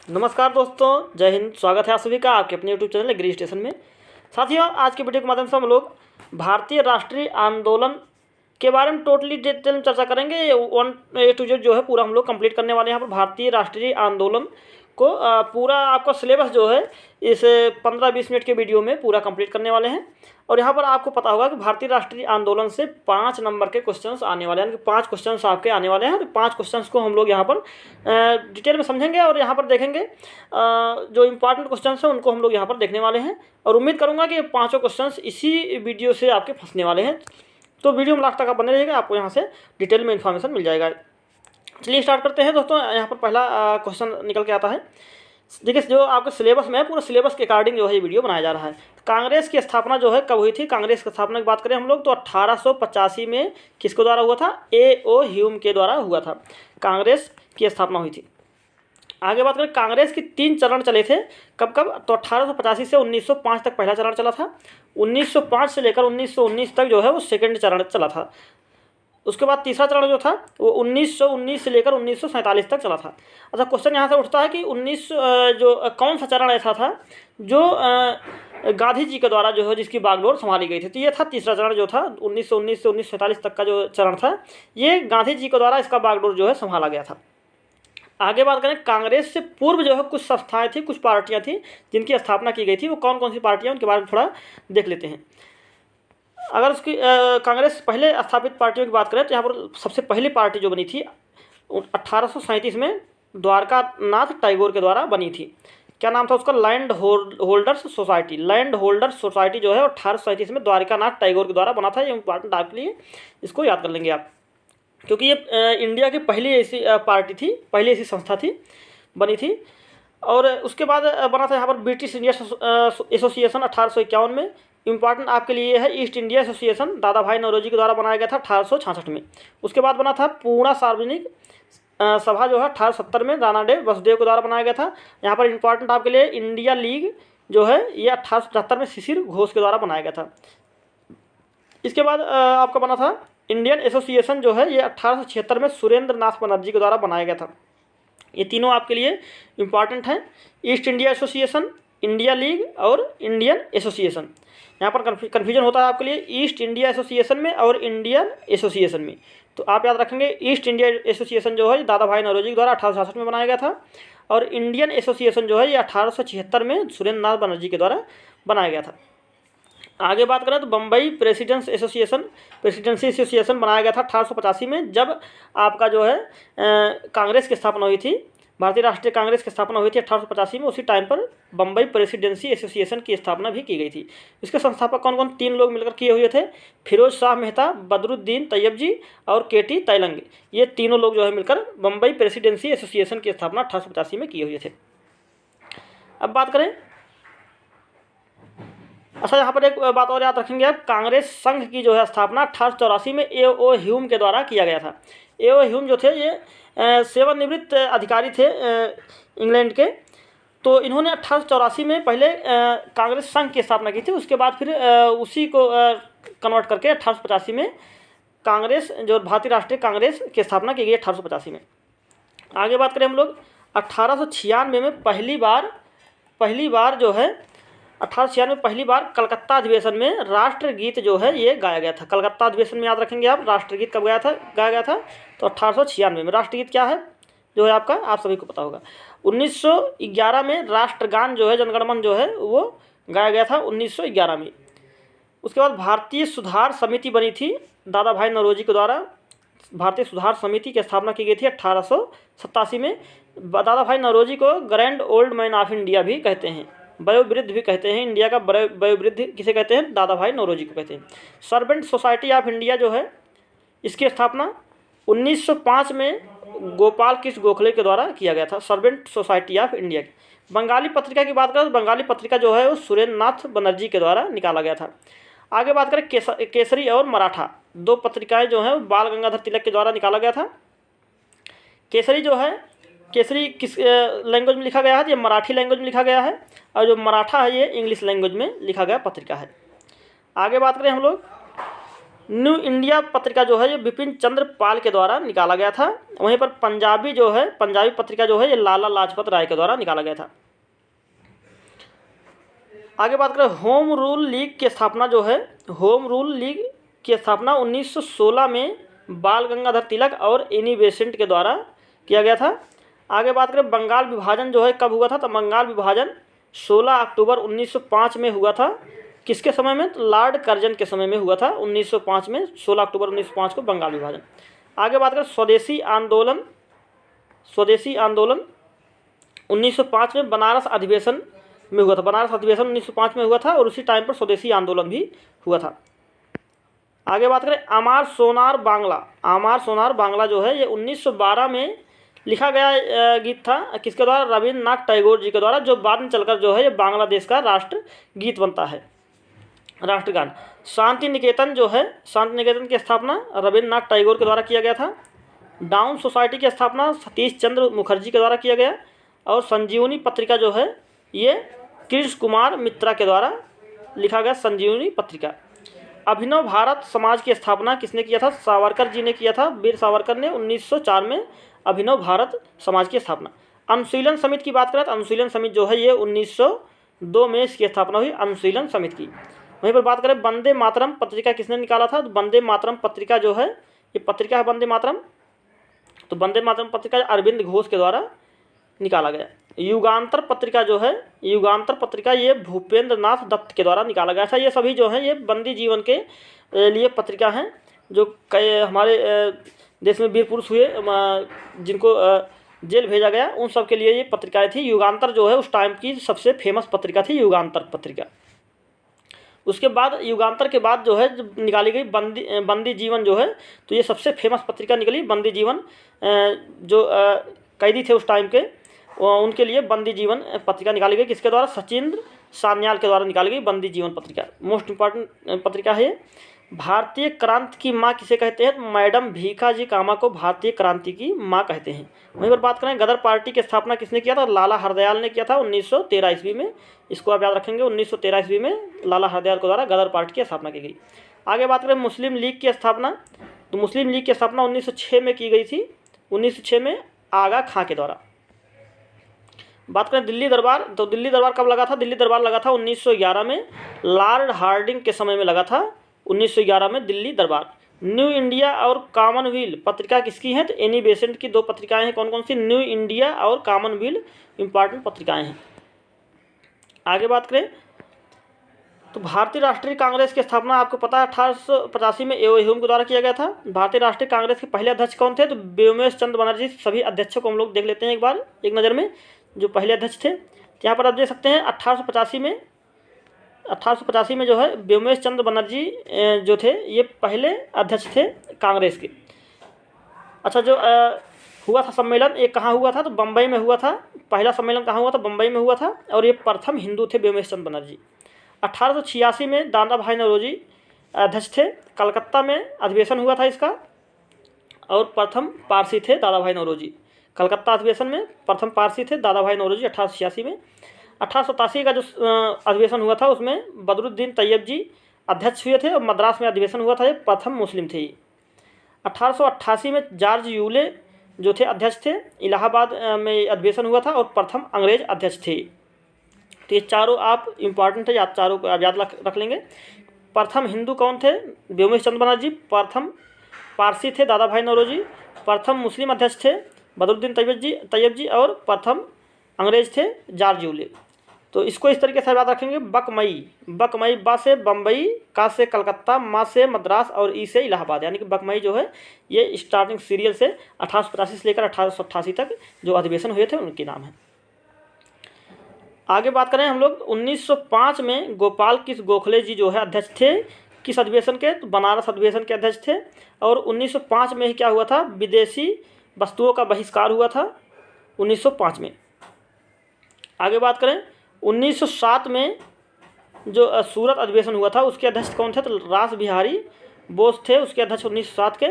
नमस्कार दोस्तों, जय हिंद। स्वागत है आप सभी का आपके अपने यूट्यूब चैनल एग्री स्टेशन में। साथियों, आज के वीडियो के माध्यम से हम लोग भारतीय राष्ट्रीय आंदोलन के बारे में टोटली डिटेल में चर्चा करेंगे। 1 A to Z जो है पूरा हम लोग कंप्लीट करने वाले हैं। यहाँ पर भारतीय राष्ट्रीय आंदोलन को पूरा आपका सिलेबस जो है इस 15-20 मिनट के वीडियो में पूरा कंप्लीट करने वाले हैं। और यहाँ पर आपको पता होगा कि भारतीय राष्ट्रीय आंदोलन से 5 नंबर के क्वेश्चंस आने वाले हैं, यानी कि 5 क्वेश्चंस आपके आने वाले हैं। और 5 क्वेश्चंस को हम लोग यहाँ पर डिटेल में समझेंगे और यहाँ पर देखेंगे जो इम्पोर्टेंट क्वेश्चंस हैं उनको हम लोग यहाँ पर देखने वाले हैं। और उम्मीद करूँगा कि ये 5 क्वेश्चंस इसी वीडियो से आपके फंसने वाले हैं। तो वीडियो में लास्ट तक आप बने रहिएगा, आपको यहाँ से डिटेल में इन्फॉर्मेशन मिल जाएगा। चलिए स्टार्ट करते हैं दोस्तों। यहाँ पर पहला क्वेश्चन निकल के आता है। देखिए, जो आपके सिलेबस में है, पूरा सिलेबस के अकॉर्डिंग जो है ये वीडियो बनाया जा रहा है। कांग्रेस की स्थापना जो है कब हुई थी? कांग्रेस की स्थापना की बात करें हम लोग तो 1885 में किसके द्वारा हुआ था? A.O. ह्यूम के द्वारा हुआ था। कांग्रेस की स्थापना हुई थी। आगे बात करें, कांग्रेस की 3 चरण चले थे। कब कब? तो 1885 से 1905 तक पहला चरण चला था। 1905 से लेकर 1919 तक जो है वो सेकंड चरण चला था। उसके बाद तीसरा चरण जो था वो 1919 से लेकर 1947 तक चला था। अच्छा, क्वेश्चन यहाँ से उठता है कि कौन सा चरण ऐसा था जो गांधी जी के द्वारा जो है जिसकी बागडोर संभाली गई थी? तो ये था तीसरा चरण जो था 1919 से 1947 तक का जो चरण था, ये गांधी जी के द्वारा इसका बागडोर जो है संभाला गया था। आगे बात करें, कांग्रेस से पूर्व जो है कुछ संस्थाएं थी, कुछ पार्टियां थी जिनकी स्थापना की गई थी। वो कौन कौन सी पार्टियां, उनके बारे में थोड़ा देख लेते हैं। अगर उसकी कांग्रेस पहले स्थापित पार्टियों की बात करें तो यहाँ पर सबसे पहली पार्टी जो बनी थी 1837 में द्वारका नाथ टैगोर के द्वारा बनी थी। क्या नाम था उसका? Land holders society. Land holders society जो है 1837 में द्वारका नाथ टैगोर के द्वारा बना था। ये इंपॉर्टेंट आपके लिए, इसको याद कर लेंगे आप, क्योंकि ये इंडिया की पहली ऐसी पार्टी थी, पहली ऐसी संस्था थी, बनी थी। और उसके बाद बना था यहाँ पर ब्रिटिश इंडिया एसोसिएशन 1851 में। इम्पॉर्टेंट आपके लिए है ईस्ट इंडिया एसोसिएशन, दादा भाई नौरोजी के द्वारा बनाया गया था 1866 में। उसके बाद बना था पूर्णा सार्वजनिक सभा जो है 1870 में रानाडे वसुदेव के द्वारा बनाया गया था। यहाँ पर इम्पॉर्टेंट आपके लिए इंडिया लीग जो है ये 1875 में शिशिर घोष के द्वारा बनाया गया था। इसके बाद आपका बना था इंडियन एसोसिएशन जो है ये 1876 में सुरेंद्र नाथ बनर्जी के द्वारा बनाया गया था। ये तीनों आपके लिए इम्पॉर्टेंट हैं, east India association, India league और इंडियन एसोसिएशन। यहाँ पर कन्फ्यूजन होता है आपके लिए ईस्ट इंडिया एसोसिएशन में और इंडियन एसोसिएशन में। तो आप याद रखेंगे ईस्ट इंडिया एसोसिएशन जो है दादा भाई नौरोजी के द्वारा 1866 में बनाया गया था, और इंडियन एसोसिएशन जो है ये 1876 में सुरेंद्र नाथ बनर्जी के द्वारा बनाया गया था। आगे बात करें तो बम्बई प्रेसिडेंसी एसोसिएशन बनाया गया था 1885 में, जब आपका जो है कांग्रेस की स्थापना हुई थी। भारतीय राष्ट्रीय कांग्रेस की स्थापना हुई थी 1885 में। उसी टाइम पर बम्बई प्रेसिडेंसी एसोसिएशन की स्थापना भी की गई थी। इसके संस्थापक कौन कौन? 3 लोग मिलकर किए हुए थे, फिरोज शाह मेहता, बदरुद्दीन तैयब जी और KT तैलंग। ये तीनों लोग जो है मिलकर बम्बई प्रेसिडेंसी एसोसिएशन की स्थापना 1885 में किए हुए थे। अब बात करें, अच्छा यहाँ पर एक बात और याद रखेंगे आप, कांग्रेस संघ की जो है स्थापना 1884 में A.O. ह्यूम के द्वारा किया गया था। A.O. ह्यूम जो थे ये सेवानिवृत्त अधिकारी थे इंग्लैंड के। तो इन्होंने 1884 में पहले कांग्रेस संघ की स्थापना की थी। उसके बाद फिर उसी को कन्वर्ट करके 1885 में कांग्रेस जो भारतीय राष्ट्रीय कांग्रेस की स्थापना की गई 1885 में। आगे बात करें हम लोग 1896 में पहली बार जो है 1896 में पहली बार कलकत्ता अधिवेशन में राष्ट्रगीत जो है ये गाया गया था। कलकत्ता अधिवेशन में याद रखेंगे आप, राष्ट्रगीत कब गाया गया था? तो 1896 में। राष्ट्रगीत क्या है जो है आपका, आप सभी को पता होगा। 1911 में राष्ट्रगान जो है जनगण मन जो है वो गाया गया था 1911 में। उसके बाद भारतीय सुधार समिति बनी थी दादा भाई नौरोजी के द्वारा। भारतीय सुधार समिति की स्थापना की गई थी 1887 में। दादा भाई नौरोजी को grand old man of India भी कहते हैं, वयोवृद्ध भी कहते हैं। इंडिया का वयोवृद्ध किसे कहते हैं? दादा भाई नौरोजी को कहते हैं। सर्वेंट सोसाइटी ऑफ इंडिया जो है इसकी स्थापना 1905 में गोपाल कृष्ण गोखले के द्वारा किया गया था। Servant society of India. Bengali पत्रिका की बात करें तो बंगाली पत्रिका जो है वो सुरेंद्र नाथ बनर्जी के द्वारा निकाला गया था। आगे बात करें केसरी और मराठा, 2 पत्रिकाएं जो हैं बाल गंगाधर तिलक के द्वारा निकाला गया था। केसरी जो है, केसरी किस लैंग्वेज में लिखा गया है? ये मराठी लैंग्वेज में लिखा गया है, और जो मराठा है ये इंग्लिश लैंग्वेज में लिखा गया पत्रिका है। आगे बात करें हम लोग न्यू इंडिया पत्रिका जो है ये बिपिन चंद्र पाल के द्वारा निकाला गया था। वहीं पर पंजाबी जो है, पंजाबी पत्रिका जो है ये लाला लाजपत राय के द्वारा निकाला गया था। आगे बात करें होम रूल लीग की स्थापना जो है, होम रूल लीग की स्थापना 1916 में बाल गंगाधर तिलक और एनी बेसेंट के द्वारा किया गया था। आगे बात करें बंगाल विभाजन जो है कब हुआ था, तो बंगाल विभाजन 16 अक्टूबर 1905 में हुआ था। किसके समय में, तो लॉर्ड कर्जन के समय में हुआ था 1905 में, 16 अक्टूबर 1905 को बंगाल विभाजन। आगे बात करें स्वदेशी आंदोलन, स्वदेशी आंदोलन 1905 में बनारस अधिवेशन में हुआ था। बनारस अधिवेशन 1905 में हुआ था और उसी टाइम पर स्वदेशी आंदोलन भी हुआ था। आगे बात करें अमार सोनार बांग्ला, अमार सोनार बांग्ला जो है ये 1912 में लिखा गया गीत था। किसके द्वारा, रविन्द्रनाथ टैगोर जी के द्वारा, जो बाद में चलकर जो है ये बांग्लादेश का राष्ट्र गीत बनता है, राष्ट्रगान। शांति निकेतन जो है, शांति निकेतन की स्थापना रविन्द्रनाथ टैगोर के द्वारा किया गया था। डाउन सोसाइटी की स्थापना सतीश चंद्र मुखर्जी के द्वारा किया गया। और संजीवनी पत्रिका जो है ये कृष्ण कुमार मित्रा के द्वारा लिखा गया संजीवनी पत्रिका। अभिनव भारत समाज की स्थापना किसने किया था, सावरकर जी ने किया था। वीर सावरकर ने 1904 में अभिनव भारत समाज की स्थापना। अनुशीलन समिति की बात करें तो अनुशीलन समिति जो है ये 1902 में इसकी स्थापना हुई, अनुशीलन समिति की। वहीं पर बात करें वंदे मातरम पत्रिका किसने निकाला था, तो वंदे मातरम पत्रिका जो है ये पत्रिका है वंदे मातरम, तो वंदे मातरम पत्रिका अरविंद घोष के द्वारा निकाला गया। युगांतर पत्रिका जो है, युगांतर पत्रिका ये भूपेंद्र नाथ दत्त के द्वारा निकाला गया था। ये सभी जो हैं ये बंदी जीवन के लिए पत्रिका हैं, जो कई हमारे देश में वीर पुरुष हुए जिनको जेल भेजा गया, उन सब के लिए ये पत्रिकाएं थी। युगांतर जो है उस टाइम की सबसे फेमस पत्रिका थी, युगांतर पत्रिका। उसके बाद युगांतर के बाद जो है जब निकाली गई बंदी जीवन जो है, तो ये सबसे फेमस पत्रिका निकली बंदी जीवन। जो कैदी थे उस टाइम के उनके लिए बंदी जीवन पत्रिका निकाली गई। किसके द्वारा, सचिंद्र सान्याल के द्वारा निकाली गई बंदी जीवन पत्रिका। मोस्ट इम्पॉर्टेंट पत्रिका है। भारतीय क्रांति की माँ किसे कहते हैं, मैडम भीखाजी कामा को भारतीय क्रांति की माँ कहते हैं। वहीं पर बात करें गदर पार्टी की स्थापना किसने किया था, लाला हरदयाल ने किया था 1913 ईस्वी में। इसको आप याद रखेंगे, 1913 ईस्वी में लाला हरदयाल के द्वारा गदर पार्टी की स्थापना की गई। आगे बात करें मुस्लिम लीग की स्थापना, तो मुस्लिम लीग की स्थापना 1906 में की गई थी, 1906 में आगा खां के द्वारा। बात करें दिल्ली दरबार, तो दिल्ली दरबार कब लगा था, दिल्ली दरबार लगा था 1911 में, लॉर्ड हार्डिंग के समय में लगा था 1911 में दिल्ली दरबार। न्यू इंडिया और कॉमनवेल्थ पत्रिका किसकी हैं, तो एनी बेसेंट की दो पत्रिकाएं हैं। कौन कौन सी, न्यू इंडिया और कॉमनवेल्थ इंपॉर्टेंट पत्रिकाएं हैं। आगे बात करें तो भारतीय राष्ट्रीय कांग्रेस की स्थापना आपको पता है 1885 में एओ ह्यूम के द्वारा किया गया था। भारतीय राष्ट्रीय कांग्रेस के पहले अध्यक्ष कौन थे, तो व्योमेश चंद्र बनर्जी। सभी अध्यक्षों को हम लोग देख लेते हैं एक बार एक नज़र में, जो पहले अध्यक्ष थे। यहाँ पर आप देख सकते हैं 1885 में जो है व्योमेश चंद्र बनर्जी जो थे ये पहले अध्यक्ष थे कांग्रेस के। अच्छा, जो हुआ था सम्मेलन, ये कहाँ हुआ था, तो बम्बई में हुआ था। पहला सम्मेलन कहाँ हुआ था, बम्बई में हुआ था। और ये प्रथम हिंदू थे व्योमेश चंद्र बनर्जी। 1886 में दादा भाई नौरोजी अध्यक्ष थे, कलकत्ता में अधिवेशन हुआ था इसका। और प्रथम पारसी थे दादा भाई नौरोजी, कलकत्ता अधिवेशन में प्रथम पारसी थे दादा भाई नौरोजी 1886 में। 1887 का जो अधिवेशन हुआ था उसमें बदरुद्दीन तैयब जी अध्यक्ष हुए थे और मद्रास में अधिवेशन हुआ था, ये प्रथम मुस्लिम थे। 1888 में जॉर्ज यूले जो थे अध्यक्ष थे, इलाहाबाद में अधिवेशन हुआ था और प्रथम अंग्रेज अध्यक्ष थे। तो ये चारों आप इम्पॉर्टेंट है, आप चारों को आप याद रख लेंगे। प्रथम हिंदू कौन थे, व्योमेश चंद्र बनर्जी। प्रथम पारसी थे दादा भाई नौरोजी। प्रथम मुस्लिम अध्यक्ष थे बदरुद्दीन तैयब जी। और प्रथम अंग्रेज थे जॉर्ज यूले। तो इसको इस तरीके से याद रखेंगे, बकमई बा से बम्बई, का से कलकत्ता, मा से मद्रास और ई से इलाहाबाद। यानी कि बकमई जो है ये स्टार्टिंग सीरियल से 1885 से लेकर 1888 तक जो अधिवेशन हुए थे उनके नाम है। आगे बात करें हम लोग 1905 में गोपाल कृष्ण गोखले जी जो है अध्यक्ष थे किस अधिवेशन के, तो बनारस अधिवेशन के अध्यक्ष थे। और 1905 में ही क्या हुआ था, विदेशी वस्तुओं का बहिष्कार हुआ था 1905 में। आगे बात करें 1907 में जो सूरत अधिवेशन हुआ था उसके अध्यक्ष कौन थे, तो रास बिहारी बोस थे उसके अध्यक्ष 1907 के।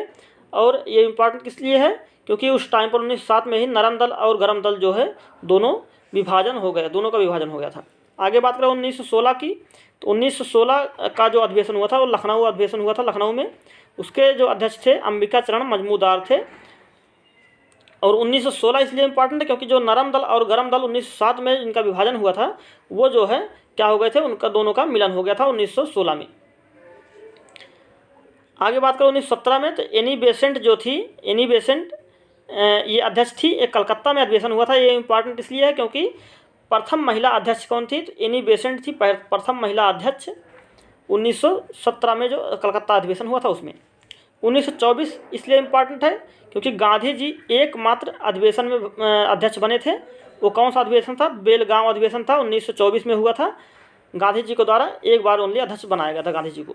और ये इम्पॉर्टेंट किस लिए है, क्योंकि उस टाइम पर 1907 में ही नरम दल और गरम दल जो है दोनों विभाजन हो गए, दोनों का विभाजन हो गया था। आगे बात करें 1916 की, तो 1916 का जो अधिवेशन हुआ था वो लखनऊ अधिवेशन हुआ था, लखनऊ में। उसके जो अध्यक्ष थे अंबिका चरण मजमूदार थे। और 1916 इसलिए इम्पॉर्टेंट है क्योंकि जो नरम दल और गरम दल 1907 में इनका विभाजन हुआ था, वो जो है क्या हो गए थे, उनका दोनों का मिलन हो गया था 1916 में। आगे बात करें 1917 में, तो एनी बेसेंट जो थी, एनी बेसेंट ये अध्यक्ष थी। एक कलकत्ता में अधिवेशन हुआ था। ये इम्पॉर्टेंट इसलिए है क्योंकि प्रथम महिला अध्यक्ष कौन थी, तो एनी बेसेंट थी प्रथम महिला अध्यक्ष 1917 में जो कलकत्ता अधिवेशन हुआ था उसमें। 1924 इसलिए इम्पॉर्टेंट है क्योंकि गांधी जी एकमात्र अधिवेशन में अध्यक्ष बने थे। वो कौन सा अधिवेशन था, बेलगांव अधिवेशन था, 1924 में हुआ था। गांधी जी के द्वारा एक बार ओनली अध्यक्ष बनाया गया था गांधी जी को।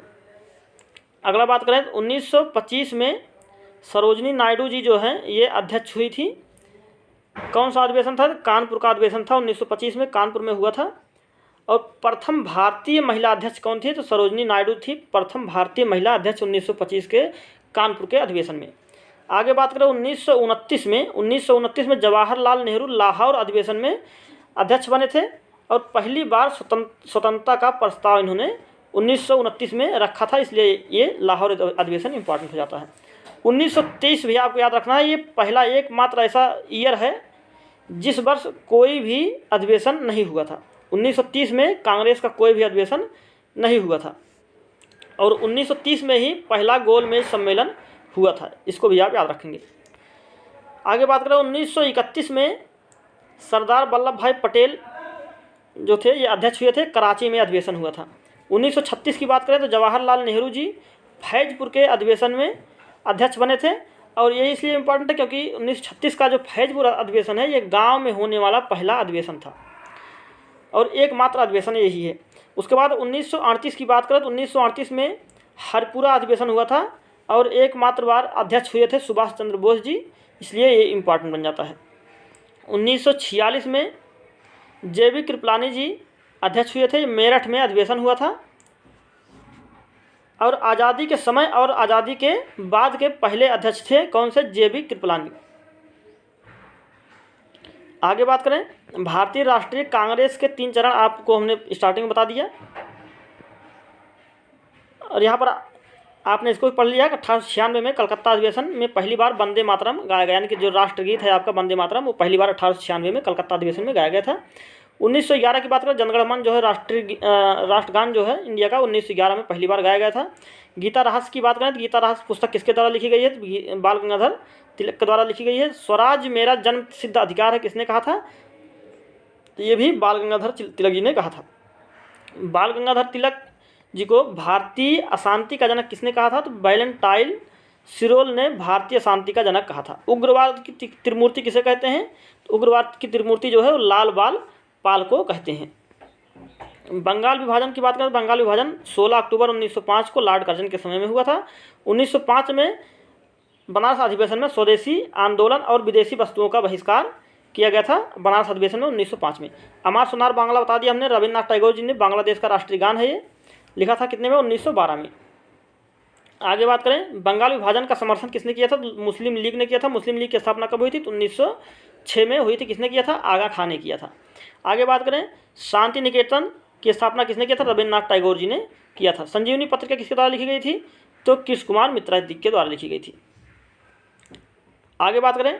अगला बात करें 1925 में सरोजनी नायडू जी जो हैं ये अध्यक्ष हुई थी। कौन सा अधिवेशन था, कानपुर का अधिवेशन था, 1925 में कानपुर में हुआ था। और प्रथम भारतीय महिला अध्यक्ष कौन थी, तो सरोजनी नायडू थी प्रथम भारतीय महिला अध्यक्ष 1925 के कानपुर के अधिवेशन में। आगे बात करें 1929 में जवाहरलाल नेहरू लाहौर अधिवेशन में अध्यक्ष बने थे और पहली बार स्वतंत्रता का प्रस्ताव इन्होंने 1929 में रखा था, इसलिए ये लाहौर अधिवेशन इंपॉर्टेंट हो जाता है। 1923 भी आपको याद रखना है, ये पहला एकमात्र ऐसा ईयर है जिस वर्ष कोई भी अधिवेशन नहीं हुआ था। 1930 में कांग्रेस का कोई भी अधिवेशन नहीं हुआ था और 1930 में ही पहला गोलमेज सम्मेलन हुआ था, इसको भी आप याद रखेंगे। आगे बात करें 1931 में सरदार वल्लभ भाई पटेल जो थे ये अध्यक्ष हुए थे, कराची में अधिवेशन हुआ था। 1936 की बात करें तो जवाहरलाल नेहरू जी फैजपुर के अधिवेशन में अध्यक्ष बने थे और ये इसलिए इम्पोर्टेंट है क्योंकि 1936 का जो फैजपुर अधिवेशन है ये गांव में होने वाला पहला अधिवेशन था और एकमात्र अधिवेशन यही है। उसके बाद 1938 की बात करें तो 1938 में हरपुरा अधिवेशन हुआ था और एकमात्र बार अध्यक्ष हुए थे सुभाष चंद्र बोस जी, इसलिए ये इम्पॉर्टेंट बन जाता है। 1946 में JB कृपलानी जी अध्यक्ष हुए थे, मेरठ में अधिवेशन हुआ था और आज़ादी के समय और आज़ादी के बाद के पहले अध्यक्ष थे कौन से, JB कृपलानी। आगे बात करें भारतीय राष्ट्रीय कांग्रेस के 3 चरण आपको हमने स्टार्टिंग में बता दिया और यहाँ पर आपने इसको भी पढ़ लिया कि 1896 में कलकत्ता अधिवेशन में पहली बार वंदे मातरम गाया गया, यानी कि जो राष्ट्रगीत है आपका वंदे मातरम वो पहली बार 1896 में कलकत्ता अधिवेशन में गाया गया था। 1911 की बात करें जनगण मन जो है राष्ट्रगान जो है इंडिया का 1911 में पहली बार गाया गया था। गीता रहस्य की बात करें तो गीता रहस्य पुस्तक किसके द्वारा लिखी गई है, तो बाल गंगाधर तिलक के द्वारा लिखी गई है। स्वराज मेरा जन्म सिद्ध अधिकार है किसने कहा था, तो ये भी बाल गंगाधर तिलक जी ने कहा था। बाल गंगाधर तिलक जी को भारतीय अशांति का जनक किसने कहा था, तो वैलेंटाइन सिरोल ने भारतीय शांति का जनक कहा था। उग्रवाद की त्रिमूर्ति किसे कहते हैं, तो उग्रवाद की त्रिमूर्ति जो है वो लाल बाल पाल को कहते हैं। बंगाल विभाजन की बात करें तो बंगाल विभाजन 16 अक्टूबर 1905 को लॉर्ड कर्जन के समय में हुआ था। 1905 में बनारस अधिवेशन में स्वदेशी आंदोलन और विदेशी वस्तुओं का बहिष्कार किया गया था बनारस अधिवेशन में 1905 में। अमार सुनार बांग्ला बता दिया हमने, रविन्द्रनाथ टैगोर जी ने बांग्लादेश का राष्ट्रीय गान है, ये लिखा था कितने में, 1912 में। आगे बात करें बंगाल विभाजन का समर्थन किसने किया था, मुस्लिम लीग ने किया था। मुस्लिम लीग की स्थापना कब हुई थी, तो 1906 में हुई थी। किसने किया था, आगा खान ने किया था। आगे बात करें शांति निकेतन की स्थापना किसने किया था, रविन्द्रनाथ टैगोर जी ने किया था। संजीवनी पत्रिका किसके द्वारा लिखी गई थी, तो कृष्ण कुमार मित्रा के द्वारा लिखी गई थी। आगे बात करें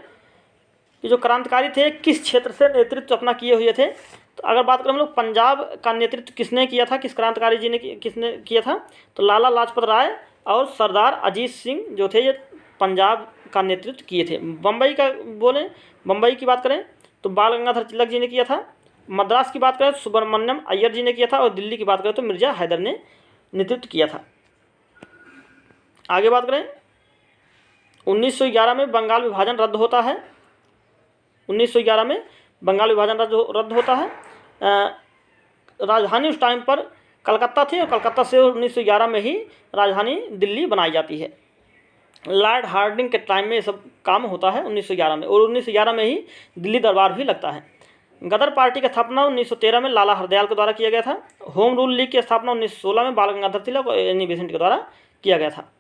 कि जो क्रांतिकारी थे किस क्षेत्र से नेतृत्व अपना किए हुए थे, तो अगर बात करें हम लोग पंजाब का नेतृत्व किसने किया था, किस क्रांतिकारी जी ने किसने किया था, तो लाला लाजपत राय और सरदार अजीत सिंह जो थे ये पंजाब का नेतृत्व किए थे। बम्बई का बोले, बम्बई की बात करें तो बाल गंगाधर तिलक जी ने किया था। मद्रास की बात करें तो सुब्रमण्यम अय्यर जी ने किया था और दिल्ली की बात करें तो मिर्ज़ा हैदर ने नेतृत्व किया था। आगे बात करें 1911 में बंगाल विभाजन रद्द होता है। 1911 में बंगाल विभाजन रद्द होता है। राजधानी उस टाइम पर कलकत्ता थी और कलकत्ता से 1911 में ही राजधानी दिल्ली बनाई जाती है। लॉर्ड हार्डिंग के टाइम में ये सब काम होता है 1911 में, और 1911 में ही दिल्ली दरबार भी लगता है। गदर पार्टी की स्थापना 1913 में लाला हरदयाल के द्वारा किया गया था। होम रूल लीग की स्थापना 1916 में बाल गंगाधर तिलक और एनी बेसेंट के द्वारा किया गया था।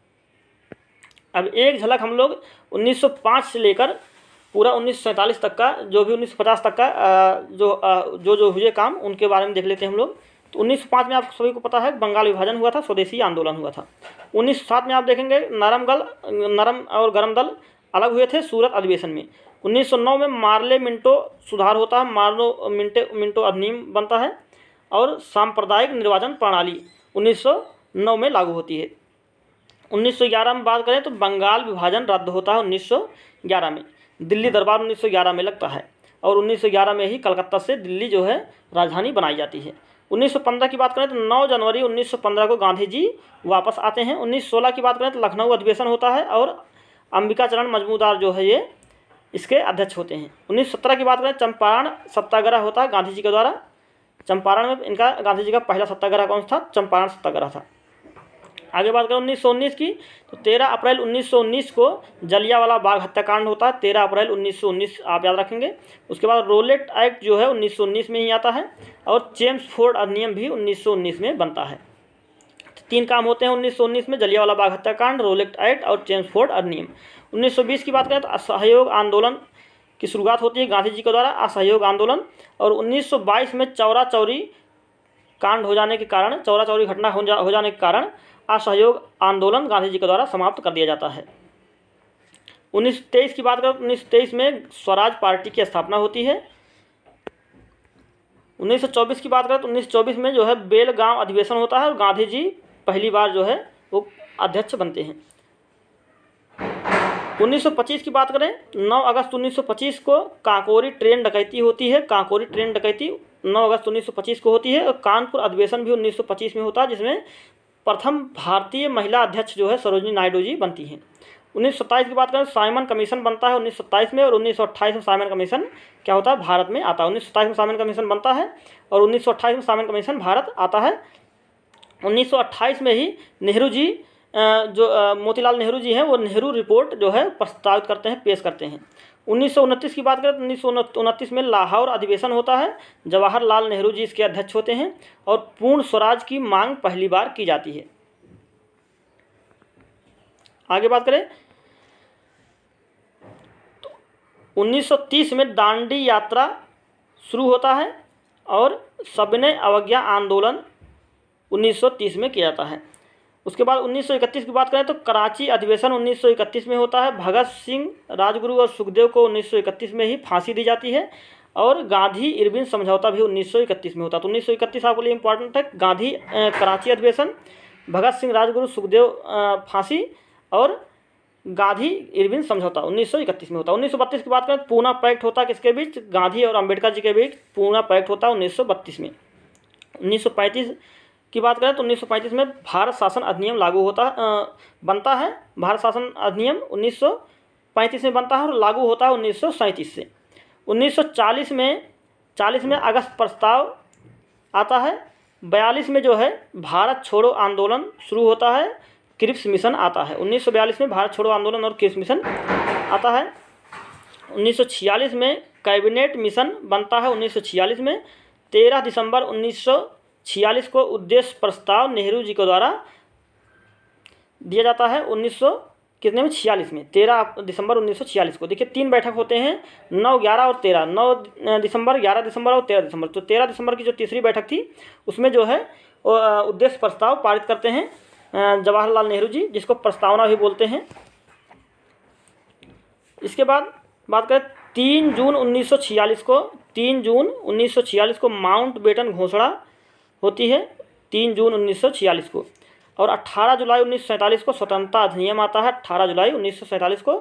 अब एक झलक हम लोग 1905 से लेकर पूरा 1947 तक का, जो भी 1950 तक का जो हुए काम, उनके बारे में देख लेते हैं हम लोग। तो 1905 में आप सभी को पता है बंगाल विभाजन हुआ था, स्वदेशी आंदोलन हुआ था। 1907 में आप देखेंगे नरम और गरम दल अलग हुए थे सूरत अधिवेशन में। 1909 में मार्ले मिंटो सुधार होता है, मार्लो मिंटो अधिनियम बनता है, और सांप्रदायिक निर्वाचन प्रणाली 1909 में लागू होती है। 1911 में बात करें तो बंगाल विभाजन रद्द होता है 1911 में। दिल्ली दरबार 1911 में लगता है, और 1911 में ही कलकत्ता से दिल्ली जो है राजधानी बनाई जाती है। 1915 की बात करें तो 9 जनवरी 1915 को गांधी जी वापस आते हैं। 1916 की बात करें तो लखनऊ अधिवेशन होता है, और अंबिकाचरण मजमूदार जो है ये इसके अध्यक्ष होते हैं। 1917 की बात करें चंपारण सत्याग्रह होता है गांधी जी के द्वारा। चंपारण में इनका गांधी जी का पहला सत्याग्रह कौन सा था? चंपारण सत्याग्रह था। आगे बात करें 1919 की, तो 13 अप्रैल 1919 को जलियांवाला बाग हत्याकांड होता है। 13 अप्रैल 1919 आप याद रखेंगे। उसके बाद रोलेट एक्ट जो है 1919 में ही आता है, और चेम्सफोर्ड अधिनियम भी 1919 में बनता है। 3 काम होते हैं 1919 में, जलियांवाला बाग हत्याकांड, रोलेट एक्ट और चेम्सफोर्ड अधिनियम। 1920 की बात करें तो असहयोग आंदोलन की शुरुआत होती है गांधी जी के द्वारा, असहयोग आंदोलन। और 1922 में चौरा चौरी कांड हो जाने के कारण, चौरा चौरी घटना हो जाने के कारण असहयोग आंदोलन गांधी जी के द्वारा समाप्त कर दिया जाता है। 1923 की बात करें तो 1923 में स्वराज पार्टी की स्थापना होती है। 1924 की बात करें तो 1924 में जो है बेलगांव अधिवेशन होता है, और गांधी जी पहली बार जो है वो अध्यक्ष बनते हैं। 1925 की बात करें, 9 अगस्त 1925 को काकोरी ट्रेन डकैती होती है। काकोरी ट्रेन डकैती 9 अगस्त 1925 को होती है, और कानपुर अधिवेशन भी 1925 में होता है, जिसमें प्रथम भारतीय महिला अध्यक्ष जो है सरोजिनी नायडू जी बनती हैं। 1927 की बात करें साइमन कमीशन बनता है 1927 में, और 1928 में साइमन कमीशन क्या होता है? भारत में आता है। 1927 में साइमन कमीशन बनता है, और 1928 में साइमन कमीशन भारत आता है। 1928 में ही नेहरू जी जो मोतीलाल नेहरू जी हैं, वो नेहरू रिपोर्ट जो है प्रस्तावित करते हैं, पेश करते हैं। 1929 की बात करें तो 1929 में लाहौर अधिवेशन होता है। जवाहरलाल नेहरू जी इसके अध्यक्ष होते हैं, और पूर्ण स्वराज की मांग पहली बार की जाती है। आगे बात करें तो 1930 में दांडी यात्रा शुरू होता है, और सविनय अवज्ञा आंदोलन 1930 में किया जाता है। उसके बाद 1931 की बात करें तो कराची अधिवेशन 1931 में होता है। भगत सिंह, राजगुरु और सुखदेव को 1931 में ही फांसी दी जाती है, और गांधी इरविन समझौता भी 1931 में होता है। तो 1931 आपके लिए इंपॉर्टेंट है। गांधी कराची अधिवेशन, भगत सिंह, राजगुरु, सुखदेव फांसी, और गांधी इरविन समझौता 1931 में होता है। 1932 की बात करें तो पूना पैक्ट होता है किसके बीच? गांधी और अम्बेडकर जी के बीच पूना पैक्ट होता है 1932 में। 1935 की बात करें तो 1935 में भारत शासन अधिनियम लागू बनता है। भारत शासन अधिनियम 1935 में बनता है, और लागू होता है 1937 से। 1940 में अगस्त प्रस्ताव आता है। 42 में जो है भारत छोड़ो आंदोलन शुरू होता है, क्रिप्स मिशन आता है। 1942 में भारत छोड़ो आंदोलन और क्रिप्स मिशन आता है। 1946 में कैबिनेट मिशन बनता है। 1946 में 13 दिसंबर 1946 को उद्देश्य प्रस्ताव नेहरू जी के द्वारा दिया जाता है। 1946 में 13 दिसंबर 1946 को। देखिए 3 बैठक होते हैं, 9, 11 और 13। 9 दिसंबर, 11 दिसंबर और 13 दिसंबर। तो 13 दिसंबर की जो तीसरी बैठक थी, उसमें जो है उद्देश्य प्रस्ताव पारित करते हैं जवाहरलाल नेहरू जी, जिसको प्रस्तावना भी बोलते हैं। इसके बाद बात करें 3 जून 1946 को माउंट बेटन घोषणा होती है, 3 जून 1946 को। और 18 जुलाई 1947 को स्वतंत्रता अधिनियम आता है। 18 जुलाई 1947 को।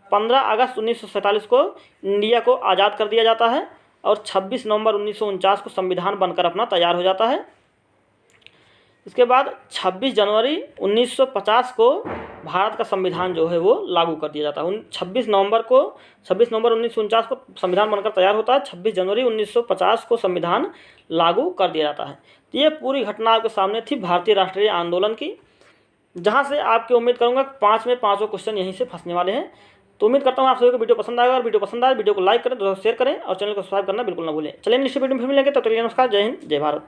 15 अगस्त 1947 को इंडिया को आज़ाद कर दिया जाता है, और 26 नवंबर 1949 को संविधान बनकर अपना तैयार हो जाता है। इसके बाद 26 जनवरी 1950 को भारत का संविधान जो है वो लागू कर दिया जाता है। 26 नवंबर 1949 को संविधान बनकर तैयार होता है। 26 जनवरी 1950 को संविधान लागू कर दिया जाता है। तो ये पूरी घटना आपके सामने थी भारतीय राष्ट्रीय आंदोलन की, जहाँ से आपकी उम्मीद करूँगा 5 में 5 क्वेश्चन यहीं से फंसने वाले हैं। तो उम्मीद करता हूँ आप सभी को वीडियो पसंद आएगा, और वीडियो पसंद आए वीडियो को लाइक करें, दोस्तों शेयर करें, और चैनल को सब्सक्राइब करना बिल्कुल ना भूलें। चलिए नेक्स्ट वीडियो में फिर मिलेंगे, तब तक के लिए नमस्कार, जय हिंद, जय भारत।